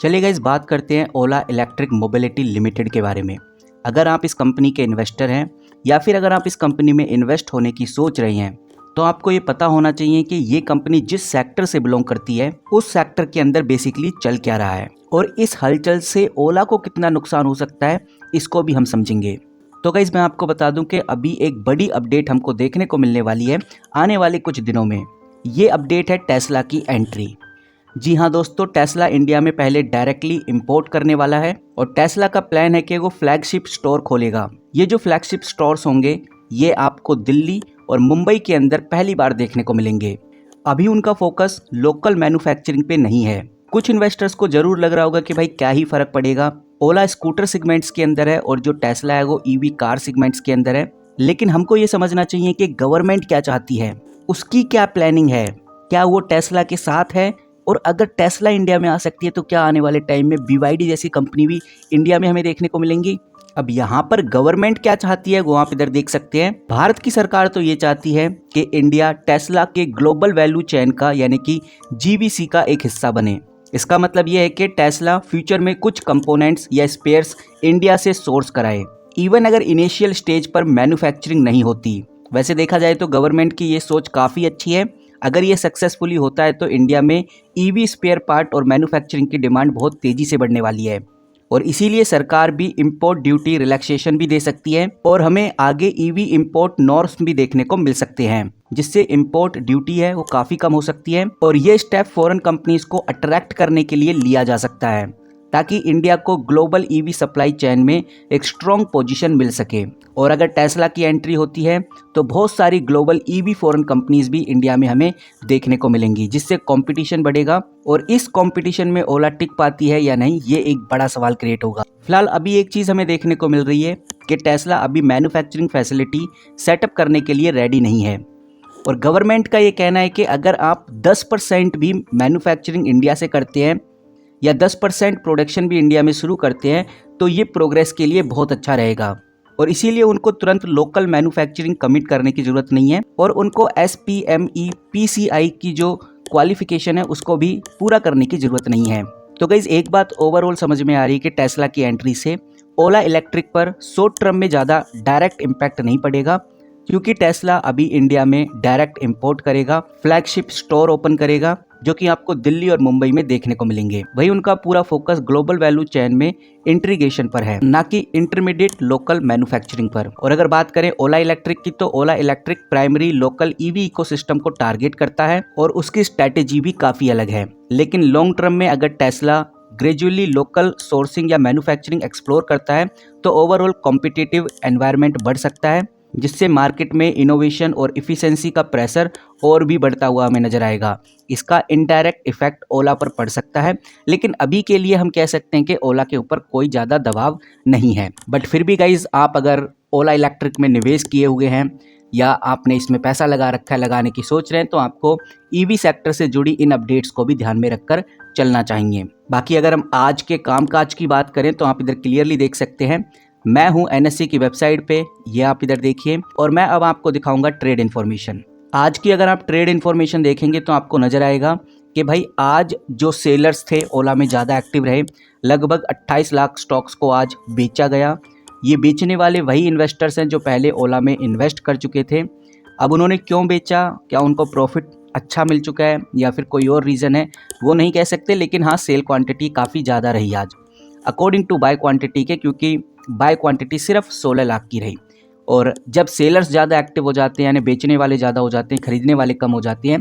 चलिए गाइस, बात करते हैं ओला इलेक्ट्रिक मोबिलिटी लिमिटेड के बारे में। अगर आप इस कंपनी के इन्वेस्टर हैं या फिर अगर आप इस कंपनी में इन्वेस्ट होने की सोच रहे हैं तो आपको ये पता होना चाहिए कि ये कंपनी जिस सेक्टर से बिलोंग करती है उस सेक्टर के अंदर बेसिकली चल क्या रहा है और इस हलचल से ओला को कितना नुकसान हो सकता है इसको भी हम समझेंगे। तो गाइस, मैं आपको बता दूं कि अभी एक बड़ी अपडेट हमको देखने को मिलने वाली है आने वाले कुछ दिनों में। ये अपडेट है टेस्ला की एंट्री। जी हाँ दोस्तों, टेस्ला इंडिया में पहले डायरेक्टली इंपोर्ट करने वाला है और टेस्ला का प्लान है कि वो फ्लैगशिप स्टोर खोलेगा। ये जो फ्लैगशिप स्टोर्स होंगे ये आपको दिल्ली और मुंबई के अंदर पहली बार देखने को मिलेंगे। अभी उनका फोकस लोकल मैन्युफैक्चरिंग पे नहीं है। कुछ इन्वेस्टर्स को जरूर लग रहा होगा कि भाई क्या ही फर्क पड़ेगा, ओला स्कूटर सेगमेंट्स के अंदर है और जो टेस्ला है वो ईवी कार सेगमेंट्स के अंदर है। लेकिन हमको ये समझना चाहिए कि गवर्नमेंट क्या चाहती है, उसकी क्या प्लानिंग है, क्या वो टेस्ला के साथ है और अगर टेस्ला इंडिया में आ सकती है तो क्या आने वाले टाइम में BYD जैसी कंपनी भी इंडिया में हमें देखने को मिलेंगी। अब यहाँ पर गवर्नमेंट क्या चाहती है वो आप इधर देख सकते हैं। भारत की सरकार तो ये चाहती है कि इंडिया टेस्ला के ग्लोबल वैल्यू चेन का यानी कि GVC का एक हिस्सा बने। इसका मतलब ये है कि टेस्ला फ्यूचर में कुछ कंपोनेंट्स या स्पेयर्स इंडिया से सोर्स कराए, इवन अगर इनिशियल स्टेज पर मैन्युफैक्चरिंग नहीं होती। वैसे देखा जाए तो गवर्नमेंट की ये सोच काफ़ी अच्छी है। अगर ये सक्सेसफुली होता है तो इंडिया में EV स्पेयर पार्ट और मैन्युफैक्चरिंग की डिमांड बहुत तेज़ी से बढ़ने वाली है और इसीलिए सरकार भी इंपोर्ट ड्यूटी रिलैक्सेशन भी दे सकती है और हमें आगे EV इंपोर्ट नॉर्म्स भी देखने को मिल सकते हैं, जिससे इंपोर्ट ड्यूटी है वो काफ़ी कम हो सकती है और ये स्टेप फॉरेन कंपनीज को अट्रैक्ट करने के लिए लिया जा सकता है ताकि इंडिया को ग्लोबल EV सप्लाई चेन में एक स्ट्रॉन्ग पोजीशन मिल सके। और अगर टेस्ला की एंट्री होती है तो बहुत सारी ग्लोबल EV फॉरेन कंपनीज भी इंडिया में हमें देखने को मिलेंगी, जिससे कंपटीशन बढ़ेगा और इस कंपटीशन में ओला टिक पाती है या नहीं ये एक बड़ा सवाल क्रिएट होगा। फिलहाल अभी एक चीज़ हमें देखने को मिल रही है कि टेस्ला अभी मैन्युफैक्चरिंग फैसिलिटी सेटअप करने के लिए रेडी नहीं है और गवर्नमेंट का ये कहना है कि अगर आप 10% भी मैन्युफैक्चरिंग इंडिया से करते हैं या 10% प्रोडक्शन भी इंडिया में शुरू करते हैं तो ये प्रोग्रेस के लिए बहुत अच्छा रहेगा और इसीलिए उनको तुरंत लोकल मैन्युफैक्चरिंग कमिट करने की ज़रूरत नहीं है और उनको SPME PCI की जो क्वालिफिकेशन है उसको भी पूरा करने की ज़रूरत नहीं है। तो गाइस, एक बात ओवरऑल समझ में आ रही है कि टेस्ला की एंट्री से ओला इलेक्ट्रिक पर शॉर्ट टर्म में ज़्यादा डायरेक्ट इम्पैक्ट नहीं पड़ेगा क्योंकि टेस्ला अभी इंडिया में डायरेक्ट इंपोर्ट करेगा, फ्लैगशिप स्टोर ओपन करेगा जो कि आपको दिल्ली और मुंबई में देखने को मिलेंगे। वही उनका पूरा फोकस ग्लोबल वैल्यू चेन में इंटीग्रेशन पर है, ना कि इंटरमीडिएट लोकल मैन्युफैक्चरिंग पर। और अगर बात करें ओला इलेक्ट्रिक की तो Ola electric primary local EV ecosystem को टारगेट करता है और उसकी स्ट्रैटेजी भी काफी अलग है। लेकिन लॉन्ग टर्म में अगर टेस्ला ग्रेजुअली लोकल सोर्सिंग या मैन्युफैक्चरिंग एक्सप्लोर करता है तो ओवरऑल कॉम्पिटिटिव एनवायरनमेंट बढ़ सकता है, जिससे मार्केट में इनोवेशन और इफिशिएंसी का प्रेशर और भी बढ़ता हुआ हमें नजर आएगा। इसका इनडायरेक्ट इफेक्ट ओला पर पड़ सकता है, लेकिन अभी के लिए हम कह सकते हैं कि ओला के ऊपर कोई ज़्यादा दबाव नहीं है। बट फिर भी गाइज, आप अगर ओला इलेक्ट्रिक में निवेश किए हुए हैं या आपने इसमें पैसा लगा रखा है, लगाने की सोच रहे हैं, तो आपको EV सेक्टर से जुड़ी इन अपडेट्स को भी ध्यान में रखकर चलना चाहिए। बाकी अगर हम आज के कामकाज की बात करें तो आप इधर क्लियरली देख सकते हैं, मैं हूं NSE की वेबसाइट पे, ये आप इधर देखिए और मैं अब आपको दिखाऊंगा ट्रेड इन्फॉर्मेशन। आज की अगर आप ट्रेड इन्फॉर्मेशन देखेंगे तो आपको नजर आएगा कि भाई आज जो सेलर्स थे ओला में ज़्यादा एक्टिव रहे। लगभग 28 लाख स्टॉक्स को आज बेचा गया। ये बेचने वाले वही इन्वेस्टर्स हैं जो पहले ओला में इन्वेस्ट कर चुके थे। अब उन्होंने क्यों बेचा, क्या उनको प्रॉफिट अच्छा मिल चुका है या फिर कोई और रीज़न है वो नहीं कह सकते, लेकिन हाँ सेल क्वान्टिटी काफ़ी ज़्यादा रही आज अकॉर्डिंग टू बाय क्वान्टिटी के, क्योंकि बाय क्वांटिटी सिर्फ 16 लाख की रही। और जब सेलर्स ज़्यादा एक्टिव हो जाते हैं यानी बेचने वाले ज़्यादा हो जाते हैं, खरीदने वाले कम हो जाते हैं,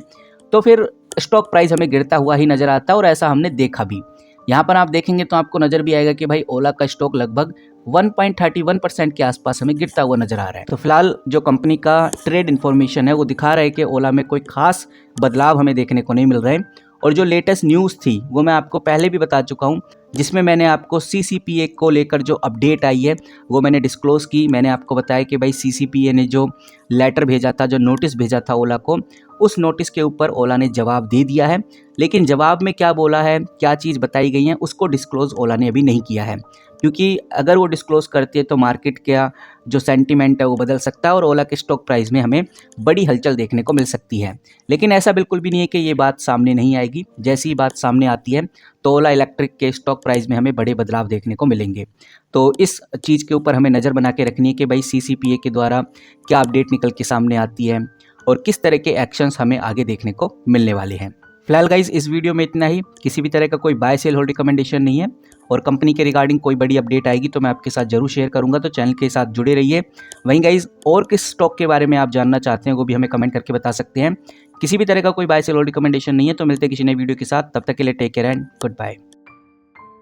तो फिर स्टॉक प्राइस हमें गिरता हुआ ही नज़र आता है और ऐसा हमने देखा भी। यहाँ पर आप देखेंगे तो आपको नज़र भी आएगा कि भाई ओला का स्टॉक लगभग 1.31% के आसपास हमें गिरता हुआ नज़र आ रहा है। तो फिलहाल जो कंपनी का ट्रेड इन्फॉर्मेशन है वो दिखा रहा है कि ओला में कोई खास बदलाव हमें देखने को नहीं मिल रहे हैं और जो लेटेस्ट न्यूज़ थी वो मैं आपको पहले भी बता चुका हूँ, जिसमें मैंने आपको CCPA को लेकर जो अपडेट आई है वो मैंने डिस्क्लोज़ की। मैंने आपको बताया कि भाई CCPA ने जो लेटर भेजा था, जो नोटिस भेजा था ओला को, उस नोटिस के ऊपर ओला ने जवाब दे दिया है, लेकिन जवाब में क्या बोला है, क्या चीज़ बताई गई है, उसको डिस्क्लोज़ ओला ने अभी नहीं किया है, क्योंकि अगर वो डिस्क्लोज़ करती है तो मार्केट का जो सेंटीमेंट है वो बदल सकता है और ओला के स्टॉक प्राइस में हमें बड़ी हलचल देखने को मिल सकती है। लेकिन ऐसा बिल्कुल भी नहीं है कि ये बात सामने नहीं आएगी। जैसी ही बात सामने आती है तो ओला इलेक्ट्रिक के स्टॉक प्राइस में हमें बड़े बदलाव देखने को मिलेंगे। तो इस चीज़ के ऊपर हमें नज़र बना के रखनी है कि भाई CCPA के द्वारा क्या अपडेट निकल के सामने आती है और किस तरह के एक्शंस हमें आगे देखने को मिलने वाले हैं। फिलहाल गाइज इस वीडियो में इतना ही। किसी भी तरह का कोई बाय सेल होल्ड रिकमेंडेशन नहीं है और कंपनी के रिगार्डिंग कोई बड़ी अपडेट आएगी तो मैं आपके साथ जरूर शेयर करूंगा, तो चैनल के साथ जुड़े रहिए। वहीं गाइज और किस स्टॉक के बारे में आप जानना चाहते हैं वो भी हमें कमेंट करके बता सकते हैं। किसी भी तरह का कोई बाय सेल होल्ड रिकमेंडेशन नहीं है। तो मिलते हैं किसी नए वीडियो के साथ, तब तक के लिए take care and good bye.